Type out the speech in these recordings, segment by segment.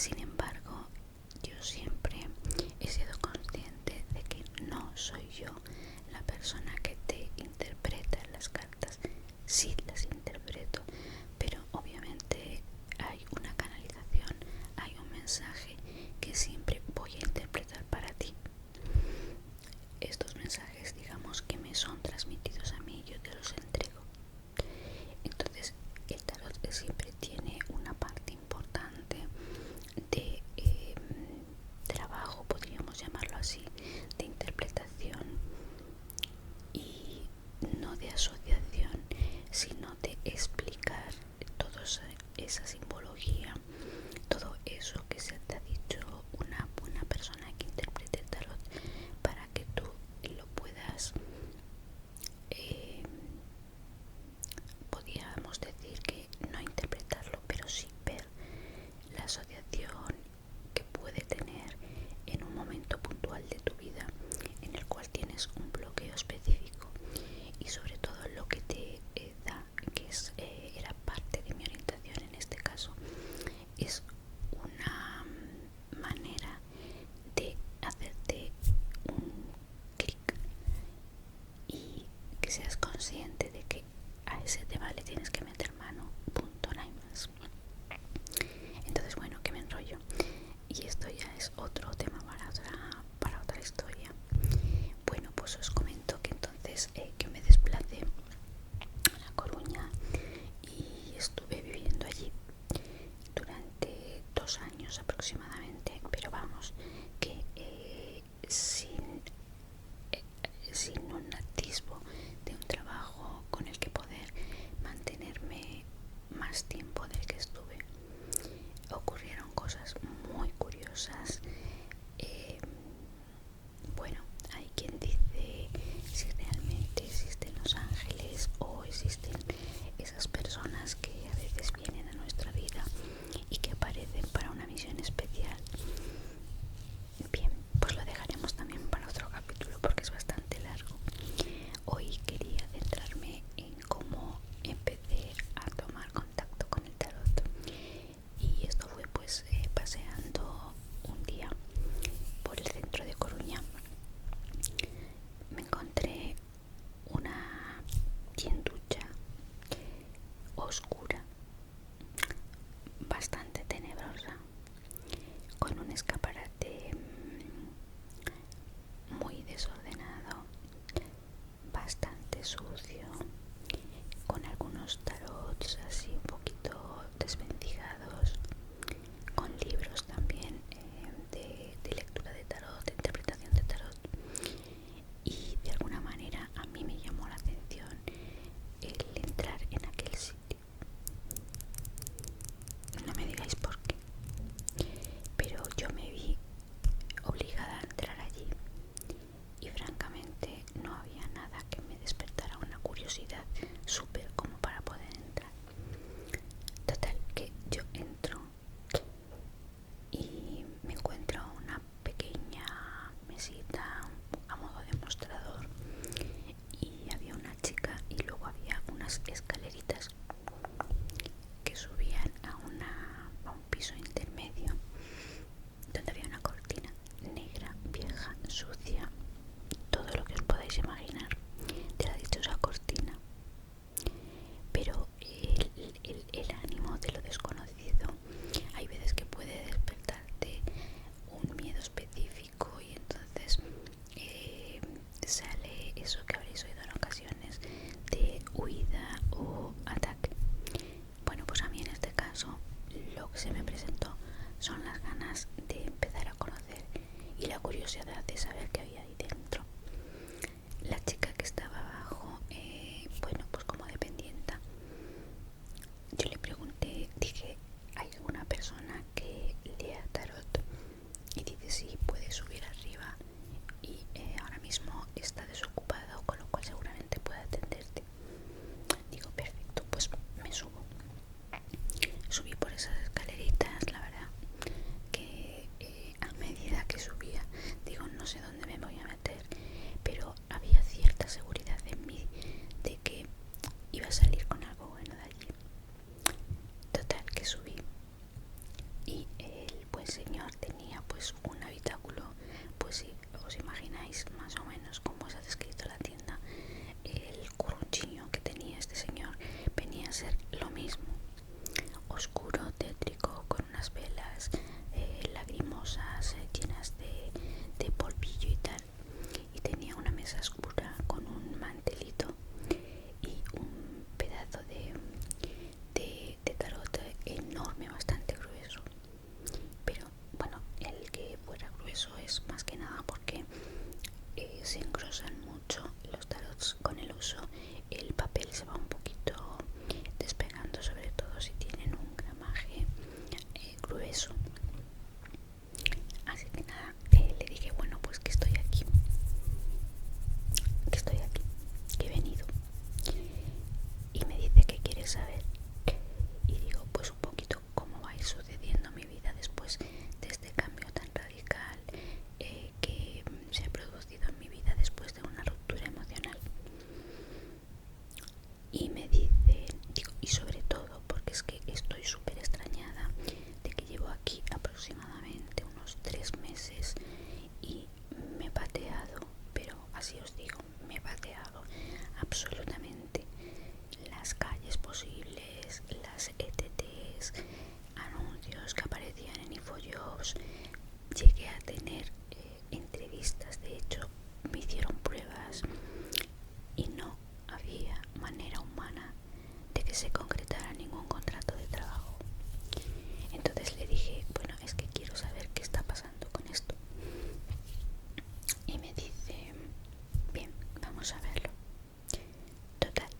Sin embargo, yo siempre he sido consciente de que no soy yo la persona que te interpreta las cartas. Sí las interpreto, pero obviamente hay una canalización, hay un mensaje que siempre voy a interpretar para ti. Estos mensajes, digamos, que me son transmitidos a mí, yo te los entrego. Entonces, el tarot siempre tiene una parte importante de trabajo, podríamos llamarlo así, de interpretación y no de asociación, sino de explicar toda esa simbología, todo eso que se te ha dicho una buena persona que interprete el tarot, para que tú lo puedas, podríamos decir que no interpretarlo, pero sí ver la asociación que puede tener en un momento puntual de tu vida en el cual tienes un bloqueo específico, y sobre todo lo que te da, que es, era parte de mi orientación en este caso, es una manera de hacerte un clic y que seas consciente de que a ese tema le tienes que meter mano, punto, no hay más. Entonces, bueno, que me enrollo, y esto ya es otro tema para otra historia. Bueno, pues os comento que entonces que me desplacé a La Coruña y estuve viviendo allí durante 2 años aproximadamente, pero vamos, que sin un atisbo de un trabajo con el que poder mantenerme más tiempo del que estuve. Ocurrieron cosas muy curiosas. Bueno, hay quien dice si realmente existen los ángeles o existen esas personas que a veces vienen a nuestra vida y que aparecen para una misión especial. Bien, pues lo dejaremos también para otro capítulo porque es bastante largo. Hoy quería centrarme en cómo empecé a tomar contacto con el tarot, y esto fue pues paseando un día por el centro de Coruña. Me encontré una tienducha oscura, bastante tenebrosa, con un escaparate muy desordenado, bastante sucio, con algunos tarots así un poquito desvencijados, con libros también de lectura de tarot, de interpretación de tarot. Y de alguna manera a mí me llamó la atención el entrar en aquel sitio. No me digáis por qué, pero yo me vi obligada a entrar allí, y francamente no había nada que me despertara una curiosidad súper como para poder entrar. Total, que yo entro y me encuentro una pequeña mesita a modo de mostrador, y había una chica y luego había unas escaleritas que subían a un piso intermedio donde había una cortina negra, vieja, sucia, todo lo que os podáis imaginar de la dichosa cortina. Pero el ánimo de lo desconocido hay veces que puede despertarte un miedo específico, y entonces sale eso que habréis oído en ocasiones de huida o ataque. Bueno, pues a mí en este caso lo que se me presentó son las ganas de empezar a conocer y la curiosidad de saber qué había ahí dentro. La chica que estaba abajo, bueno, pues como dependienta, yo le pregunté, dije, ¿hay alguna persona que lea tarot? Y dice, sí, puede subir arriba, y ahora mismo está desocupado, con lo cual seguramente puede atenderte. Digo, perfecto, pues me subo. Subí por esas escaleritas, la verdad que a medida que subía, digo, no sé dónde me voy a señor tenía pues un habitáculo, pues si os imagináis más o menos cómo os ha descrito la tienda, el curruchiño que tenía este señor venía a ser lo mismo, oscuro, tétrico, con unas velas lagrimosas, llenas de polvillo y tal, y tenía una mesa oscura con un mantelito y un pedazo de tarot enorme, bastante grueso. Pero bueno, el que fuera grueso es más que nada porque se engrosan mucho los tarots con el uso, el papel se va un poquito despegando, sobre todo si tienen un gramaje grueso. Así que nada, le dije, bueno, pues que estoy aquí, que he venido. Y me dice que quiere saber, y digo, pues un poquito cómo va a ir sucediendo mi vida después de este cambio tan radical que se ha producido en mi vida después de una ruptura emocional. Y me dice, digo, y sobre todo porque es que estoy súper extrañada de que llevo aquí aproximadamente unos 3 meses y me he pateado, pero así os digo, me he pateado absolutamente las calles posibles, las ETTs, anuncios que aparecían en InfoJobs. Llegué a tener entrevistas, de hecho me hicieron pruebas y no había manera humana de que se concretara ningún contrato de trabajo. Entonces le dije, bueno, es que quiero saber qué está pasando con esto. Y me dice, bien, vamos a verlo. Total,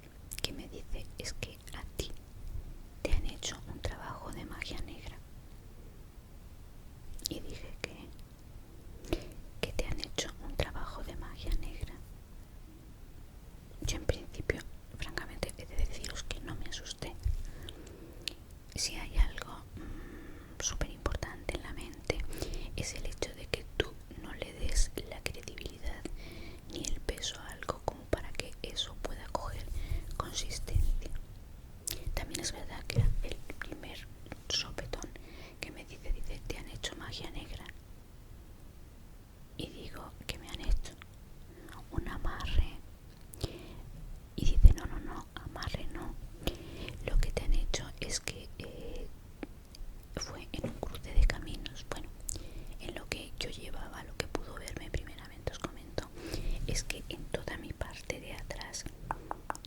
que me dice, es que a ti te han hecho un trabajo de magia negra. Y dije que te han hecho un trabajo de magia negra. Yo en principio, francamente, he de deciros que no me asusté. Si hay algo súper importante en la mente, es el hecho de que tú no le des la credibilidad ni el peso a algo como para que eso pueda coger consistencia. También es verdad que el primer sopetón que me dice, te han hecho magia negra. Y digo, ¿qué me han hecho? Un amarre. Y dice, no, amarre no. Lo que te han hecho es que fue en un cruce de caminos. Bueno, en lo que yo llevaba, lo que pudo verme primeramente, os comento, es que en toda mi parte de atrás,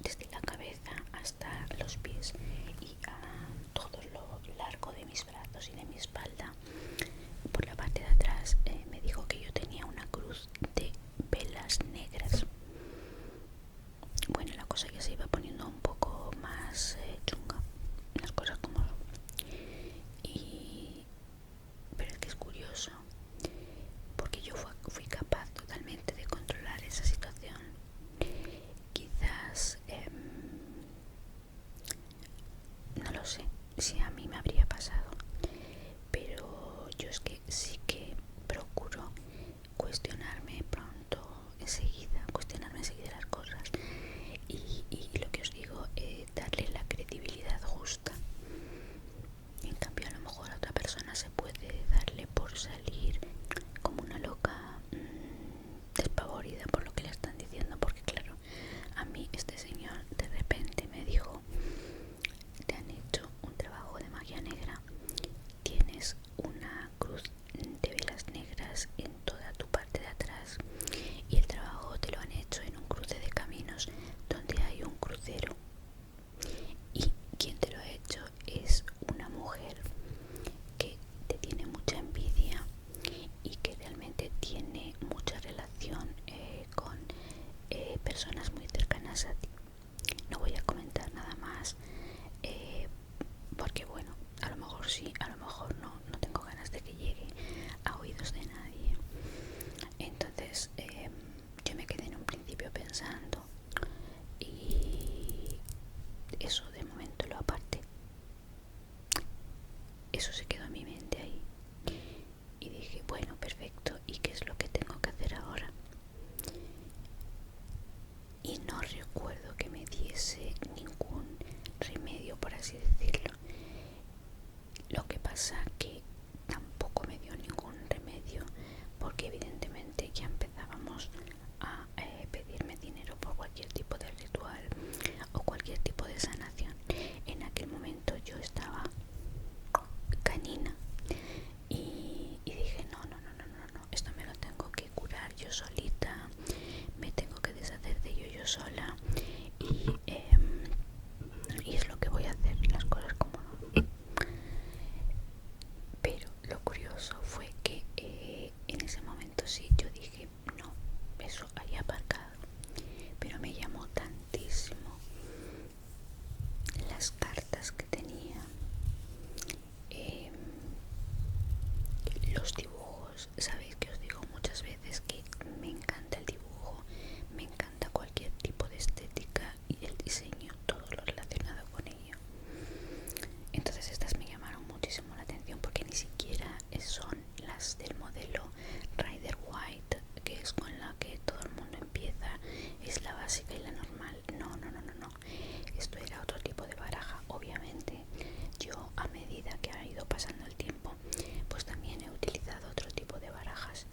desde la cabeza hasta los pies y a todo lo largo de mis brazos y de mi espalda, por la parte de atrás, me dijo que yo tenía una cruz de velas negras. Bueno, la cosa ya se iba poniendo un poco más chunga, las cosas como son. Pero es que es curioso, porque yo fui capaz totalmente de controlar esa situación. Quizás, no lo sé si a mí me habría pasado, pero yo es que sí que procuro cuestionarme pronto, cuestionarme enseguida las cosas y lo que os digo, darle la credibilidad justa. En cambio, a lo mejor a otra persona se puede darle por salir como una loca, despavorida por lo que le están diciendo, porque claro, a mí este señor de repente me dijo, te han hecho un trabajo de magia negra, tienes una cruz de velas negras en toda tu parte de atrás y el trabajo te lo han hecho en un cruce de caminos donde hay un crucero, y quien te lo ha hecho es una mujer que te tiene mucha envidia y que realmente tiene mucha relación con personas muy cercanas a ti. No voy a comentar nada más porque bueno, a lo mejor sí, a lo mejor no, no tengo ganas de que llegue a oídos de nadie. Entonces yo me quedé en un principio pensando y eso de momento lo aparté. Eso se quedó en mi mente ahí y dije, bueno, perfecto, ¿y qué es lo que tengo que hacer ahora? Y no recuerdo que me diese ningún remedio, por así decirlo. Lo que pasa que tampoco me los dibujos, sabéis que os digo muchas veces que me encanta el dibujo, me encanta cualquier tipo de estética y el diseño, todo lo relacionado con ello. Entonces estas me llamaron muchísimo la atención porque ni siquiera son las del modelo Rider White, que es con la que todo el mundo empieza, es la básica y la normal. No. Esto era otro tipo de baraja. Obviamente yo, a medida que ha ido pasando el tiempo, pues también he utilizado otro tipo de barajas.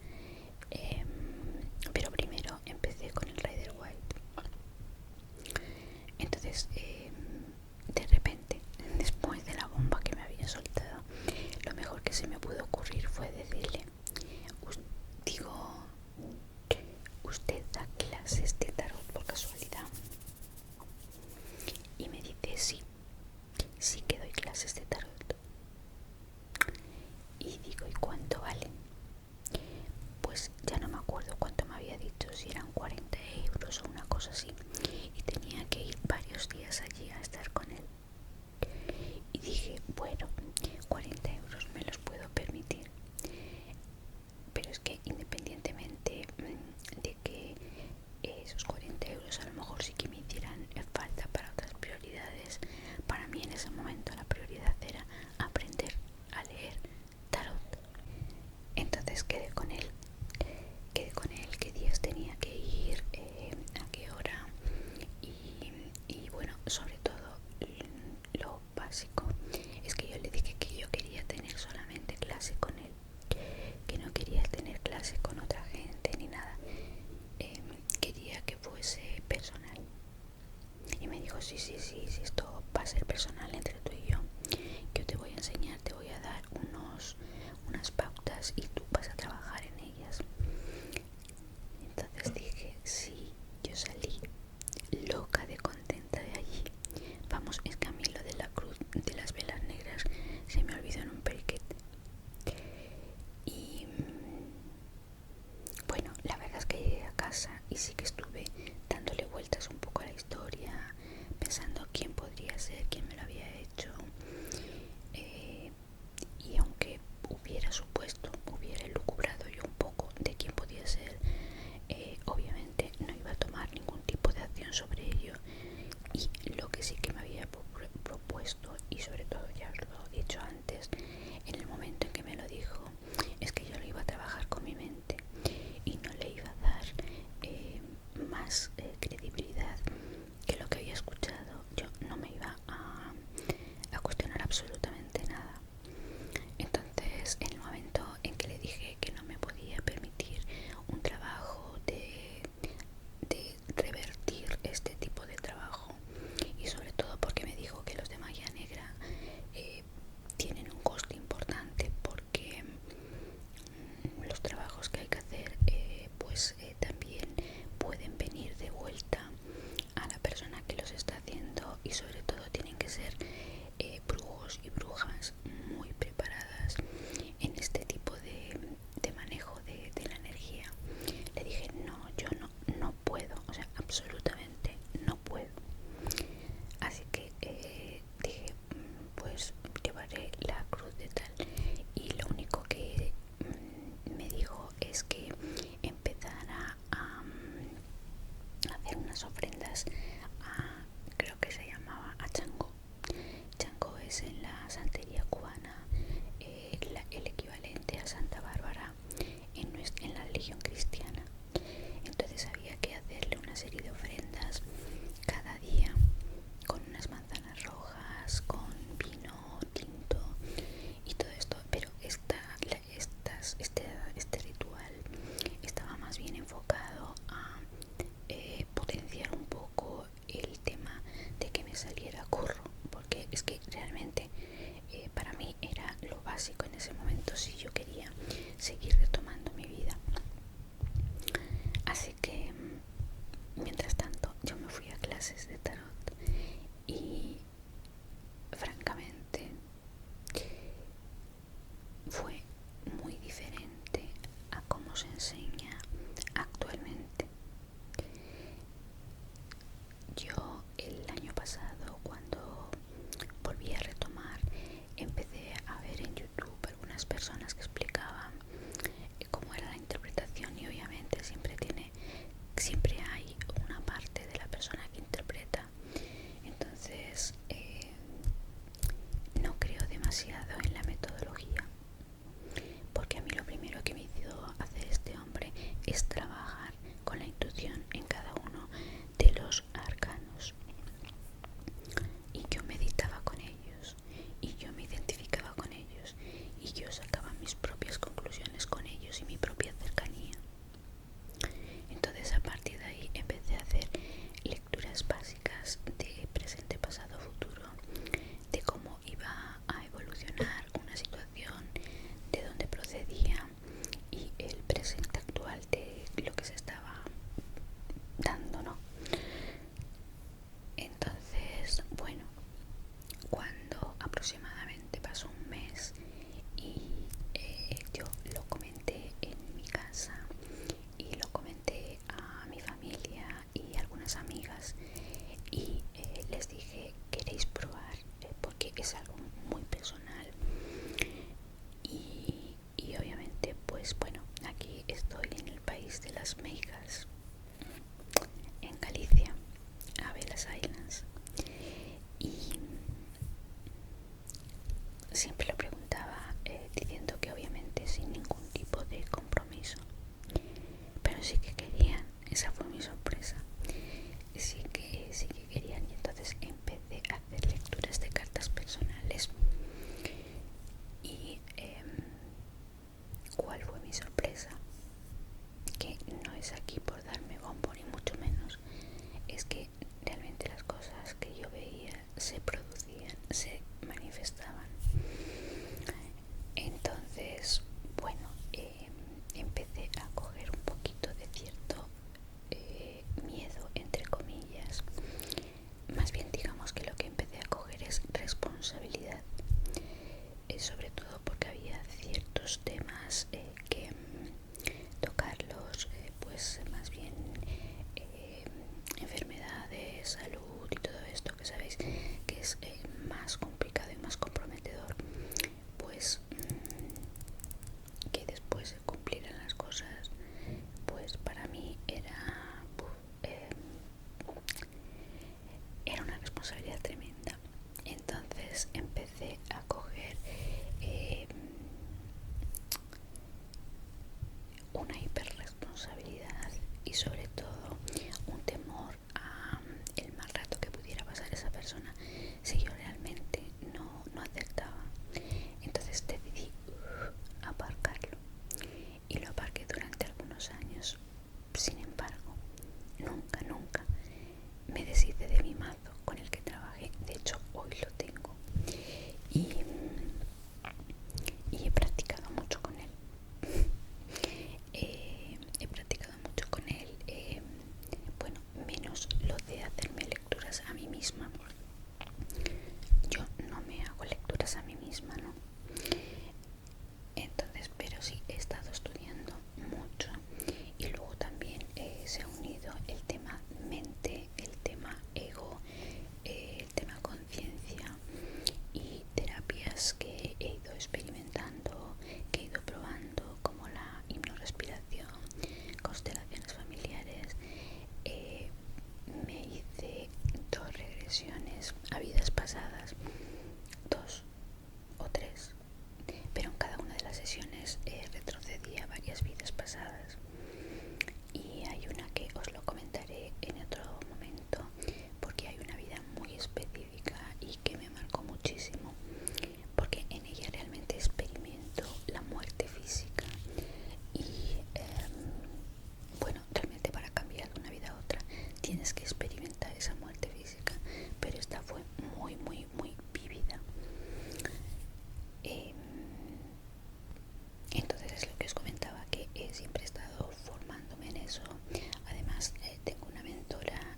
Pero primero empecé con el Rider White. Entonces, de repente, después de la bomba que me había soltado, lo mejor que se me pudo ocurrir fue decirle, ¿usted da clases de tarot por casualidad? Y me dice, sí que doy clases de tarot. Y digo, ¿y cuánto valen? Pues ya no me acuerdo cuánto me había dicho, si eran 40 euros o una cosa así. Y tenía que ir varios días allí a estar con él. Y dije, bueno, 40 euros me los puedo permitir. Pero es que independientemente de que esos 40 euros a lo mejor sí que me hicieran falta para otras prioridades, para mí en ese momento la prioridad era aprender a leer tarot. Entonces quedé con él qué días tenía que ir, a qué hora y bueno, sobre todo lo básico es que yo le dije que yo quería tener solamente clase con él, que no quería tener clase con otra gente ni nada. Quería que fuese personal. Y me dijo, sí, esto va a ser personal entre tú y yo. Yo te voy a enseñar, te voy a dar unas pautas y tú vas a trabajar en ellas. Entonces dije, sí, yo salí loca de contenta de allí. Vamos, es que a mí lo de la cruz de las velas negras se me olvidó en un periquete. Y bueno, la verdad es que llegué a casa y sí que estuve dándole vueltas un poco a la historia, pensando quién podría ser, quién me lo había hecho. Y aunque hubiera elucubrado yo un poco de quién podía ser, obviamente no iba a tomar ningún tipo de acción sobre ello. Y lo que sí que me había propuesto, y sobre todo ya os lo he dicho antes, en el momento en que me lo dijo, es que yo lo iba a trabajar con mi mente y no le iba a dar más credibilidad que lo que había escuchado. Yo no me iba a cuestionar absolutamente nada. Entonces, en el momento en que le dije que no me podía permitir un trabajo de revertir este tipo de trabajo, y sobre todo porque me dijo que los de magia negra tienen un coste importante, porque los trabajos que hay que hacer también pueden venir de vuelta a la persona que los está haciendo, y sobre todo tienen que ser brujos y brujas muy preparadas en este tipo de manejo de la energía. Le dije, no, yo no puedo, o sea, absolutamente no puedo. Así que dije, pues llevaré la cruz de tal. Y lo único que me dijo es que empezara a hacer unas ofrendas creo que se llamaba a Chango. Chango es en la santería cubana el equivalente a Santa Bárbara en la religión cristiana. Entonces había que hacerle una serie de ofrendas cada día, con unas manzanas rojas, con vino tinto y todo esto. Pero este ritual estaba más bien enfocado a potenciar un poco el tema de que me saliera corro, porque es que realmente para mí era lo básico en ese momento si yo quería seguir retomando mi vida. Así que mientras tanto yo me fui a clases de tarot y francamente fue muy diferente a cómo se enseña actualmente. Yo el año pasado, cuando volví a retomar, empecé a ver en YouTube algunas personas que explicaban país de las meigas, en Galicia, Abelas Islands, y siempre lo preguntaba diciendo que obviamente sin ningún tipo de compromiso, pero sí que querían. Esa fue mi sorpresa. Sí que querían, y entonces empecé a hacer lecturas de cartas personales. Y ¿cuál fue mi sorpresa? Que no es aquí por darme bombo ni mucho menos, es que realmente las cosas que yo veía se producían, se manifestaban. Entonces, bueno, empecé a coger un poquito de cierto miedo, entre comillas. Más bien digamos que lo que empecé a coger es responsabilidad, sobre todo porque había ciertos temas que tocarlos, pues más bien enfermedades, salud y todo esto que sabéis que es más complicado y más comprometedor, pues que después de cumplieran las cosas, pues para mí era una responsabilidad tremenda. Entonces empecé a coger una hiperresponsabilidad y sobre todo un temor a el mal rato que pudiera pasar esa persona si yo realmente no acertaba. Entonces decidí aparcarlo, y lo aparqué durante algunos años. Sin embargo, nunca me deshice de mi mazo con el que trabajé. De hecho, hoy lo tengo y he practicado mucho con él. He practicado mucho con él, bueno, menos lo de hacerme lecturas a mí misma. Yo no me hago lecturas a mí misma, ¿no? Entonces, pero sí he estado estudiando mucho, y luego también se ha unido el tema mente, el tema ego, el tema conciencia y terapias que he ido experimentando, que he ido probando, como la hipnorrespiración, constelaciones familiares. Me hice 2 regresiones a vidas pasadas, 2 o 3, pero en cada una de las sesiones retrocedía varias vidas pasadas. Y hay una que os lo comentaré en otro momento, porque hay una vida muy específica y que me marcó muchísimo, porque en ella realmente experimento la muerte física. Y bueno, realmente para cambiar de una vida a otra tienes que experimentar esa muerte física, pero esta fue muy vívida. Entonces es lo que os comentaba, que siempre he estado formándome en eso. Además tengo una mentora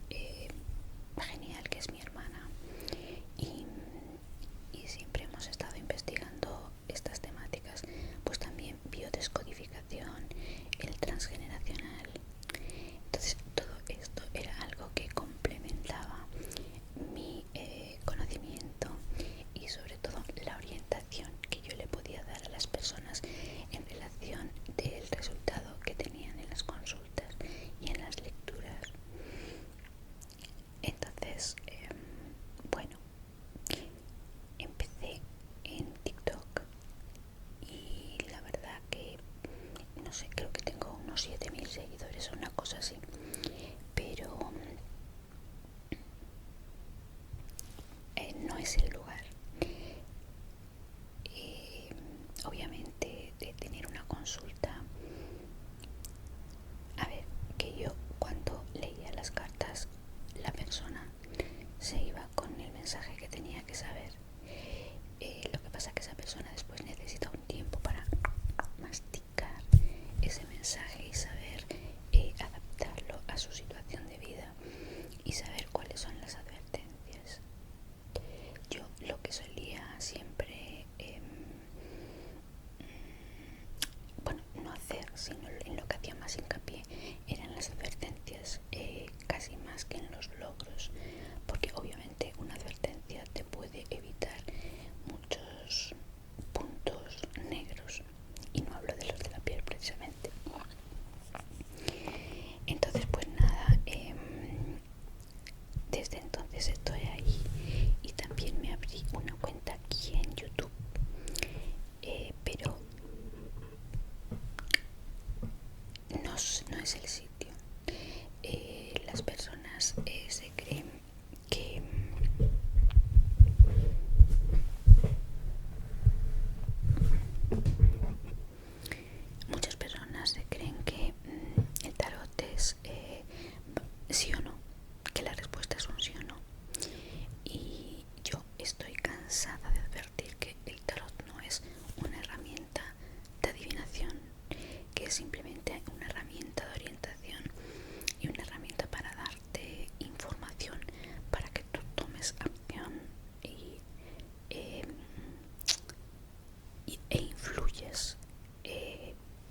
genial, que es mi hermana, y, y siempre hemos estado investigando estas temáticas. Pues también biodescodificación, el transgeneracional. Entonces todo esto era algo que complementaba mi conocimiento, y sobre todo la orientación que yo le podía dar a las personas en relación del resultado que tenían en las consultas y en las lecturas. Entonces, bueno, empecé en TikTok y la verdad que, no sé, creo que tengo unos 7000 seguidores o una cosa así, pero no es el lugar. Obviamente de tener una consulta, a ver, que yo cuando leía las cartas, la persona se iba con el mensaje que tenía que saber. Lo que pasa es que esa persona después necesita un tiempo para masticar ese mensaje y saber adaptarlo a su situación de vida y saber cuáles son las advertencias. Yo lo que solía siempre, bueno, no hacer, sino en lo que hacía más hincapié, eran las advertencias, casi más que en los logros, porque obviamente una advertencia te puede evitar muchos puntos negros, y no hablo de los de la piel precisamente. no es el sitio. Las personas se creen que muchas personas se creen que el tarot es sí o no, que la respuesta es un sí o no. Y yo estoy cansada de advertir que el tarot no es una herramienta de adivinación, que es simplemente una herramienta de orientación y una herramienta para darte información para que tú tomes acción eh, e influyes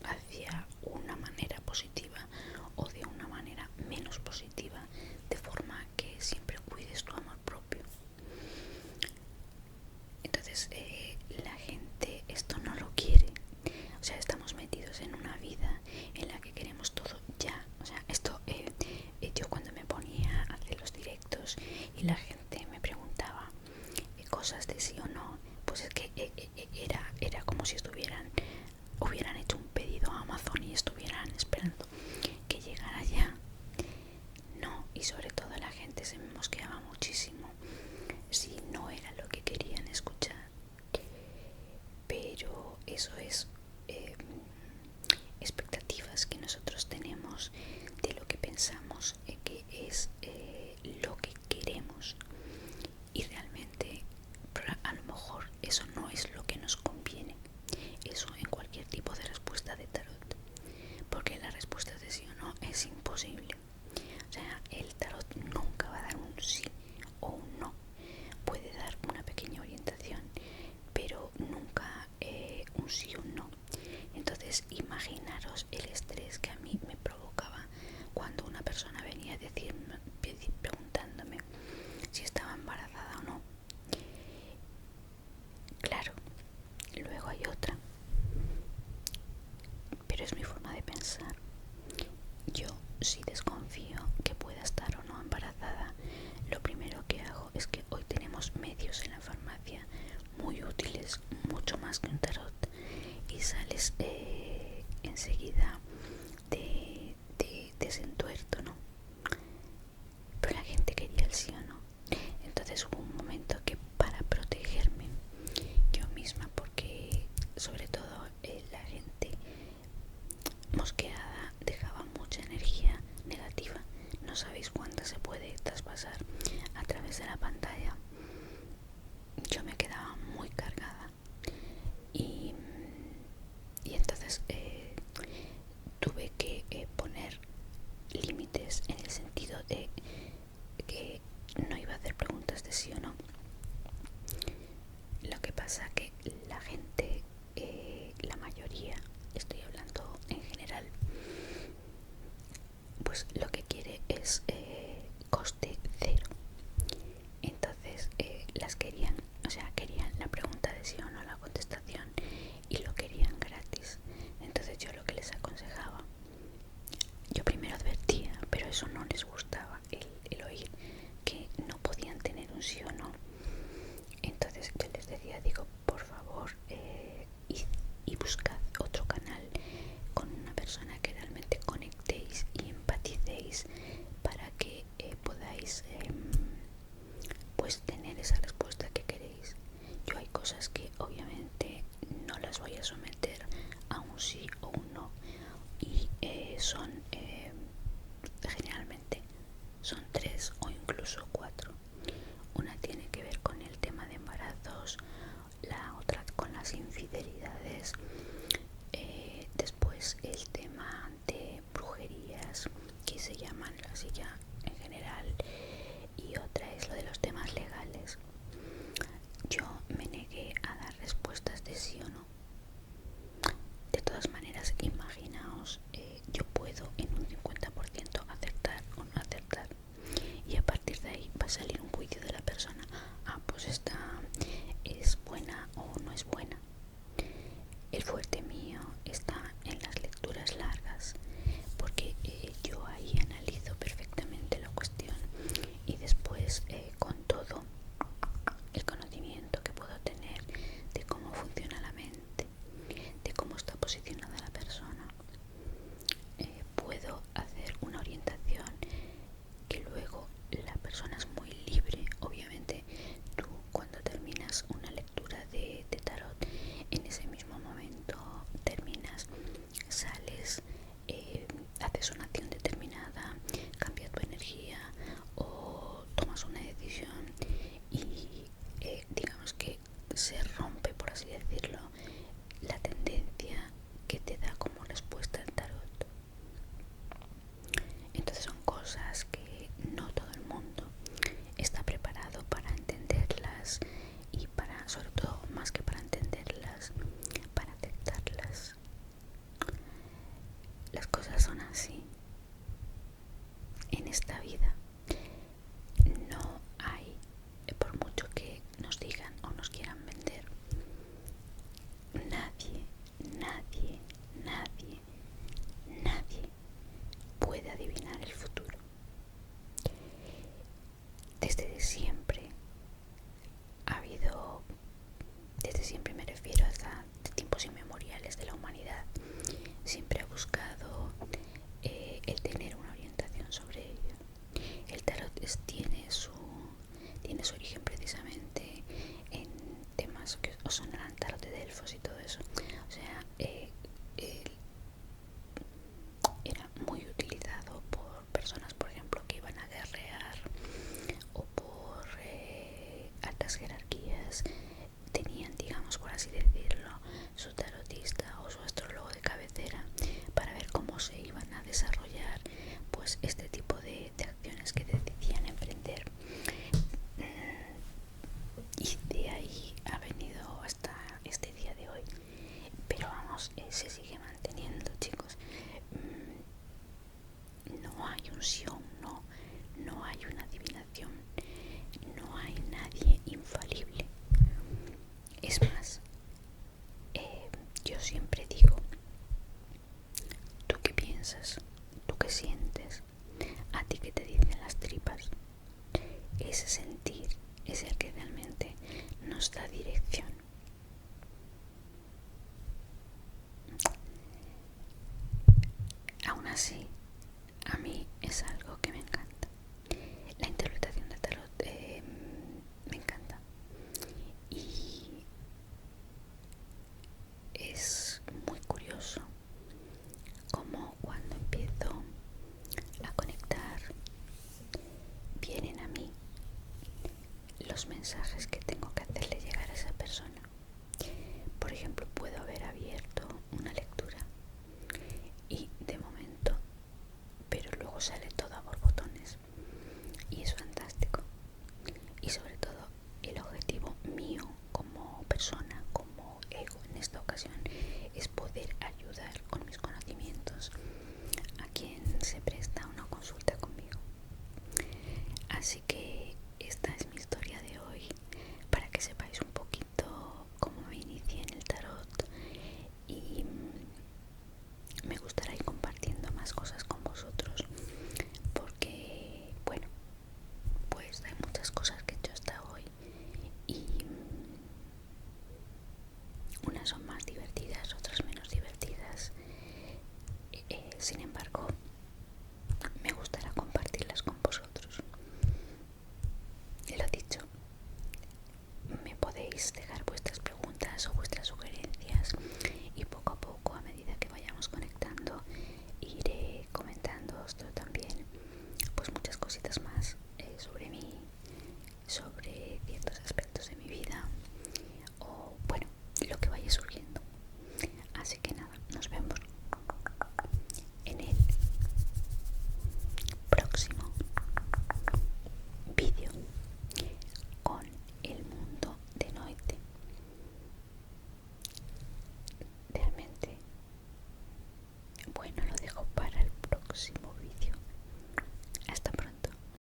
hacia una manera positiva o de una manera menos positiva, de forma que siempre cuides tu amor propio. Entonces la gente esto no lo quiere. O sea, estamos metidos en una vida en la que queremos todo ya. O sea, esto yo cuando me ponía a hacer los directos y la gente me preguntaba cosas de sí o no, pues es que era como si hubieran hecho un pedido a Amazon y estuvieran esperando que llegara ya. No, y sobre todo la gente se me mosqueaba muchísimo si no era lo que querían escuchar. Pero eso es expectativas que nosotros tenemos de lo que pensamos que es lo que queremos, y realmente a lo mejor eso no es lo que nos conviene. Eso en cualquier tipo de respuesta de tarot, porque la respuesta de sí o no es imposible. O sea, el tarot nunca va a dar un sí o un no. Puede dar una pequeña orientación, pero nunca un sí o un no. Entonces imaginaros el estrés que a mí me provocaba cuando una persona venía a decirme, preguntándome si estaba embarazada o no. Claro, luego hay otra, pero es mi forma de pensar. Yo, si desconfío que pueda estar o no embarazada, lo primero que hago es que hoy tenemos medios en la farmacia muy útiles, mucho más que un tarot, y sales enseguida de ese entuerto, ¿no? Pero la gente quería el sí o no. Entonces hubo un momento que, para protegerme yo misma, porque sobre todo la gente mosqueada dejaba mucha energía negativa, no sabéis cuánta se puede traspasar a través de la pantalla, yo me quedaba muy cargada. Y entonces tuve que poner límites, en el sentido de que no iba a hacer preguntas de sí o no. Lo que pasa que la gente, la mayoría, estoy hablando en general, pues lo que quiere es coste cero. Entonces las querían, o sea, querían la pregunta de sí o no, la contestación, y lo querían gratis. Entonces yo lo que les aconsejaba, yo primero advertía, pero eso no les gustaba, el oír que no podían tener un sí o no. Entonces yo les decía, digo, por favor, id y buscad otro canal con una persona que realmente conectéis y empaticéis, para que podáis pues tener esa respuesta que queréis. Yo hay cosas que obviamente no las voy a someter a un sí o un no, y son generalmente son 3 o incluso 4. Una tiene que ver con el tema de embarazos, la otra con las infidelidades, después el tema de brujerías, que se llaman así ya en general, y otra es lo de los temas legales. Yo me negué a dar respuestas de sí o no. De todas maneras, imaginaos, yo puedo en un 50% acertar o no acertar, y a partir de ahí va a salir un juicio de la persona. Ah, pues esta es buena o no es buena. El fuerte mío está en las lecturas largas, porque yo ahí analizo perfectamente la cuestión, y después con todo el conocimiento que puedo tener de cómo funciona la mente, de cómo está posicionada la persona, adivinar el futuro. Desde siempre ha habido, desde siempre me refiero hasta de tiempos inmemoriales de la humanidad, siempre ha buscado el tener una orientación sobre ello. El tarot tiene su origen precisamente en temas que os sonarán, tarot de Delfos y todo eso. O sea, era muy utilizado por personas, por ejemplo, que iban a guerrear o por altas jerarquías. Tenían, digamos, por así decirlo, su tarotista o su astrólogo de cabecera para ver cómo se iban a desarrollar pues este tipo de acciones que decidían emprender. Y de ahí ha venido hasta este día de hoy. Pero vamos, se sigue manteniendo, chicos. No hay un sí o un no, no hay una adivinación, no hay nadie infalible. Es más, yo siempre digo, ¿tú qué piensas? ¿Tú qué sientes? ¿A ti qué te dicen las tripas? Ese sentir es el que realmente nos da dirección. Aún así, a mí es algo que me encanta. La interpretación del tarot me encanta. Y es muy curioso como cuando empiezo a conectar vienen a mí los mensajes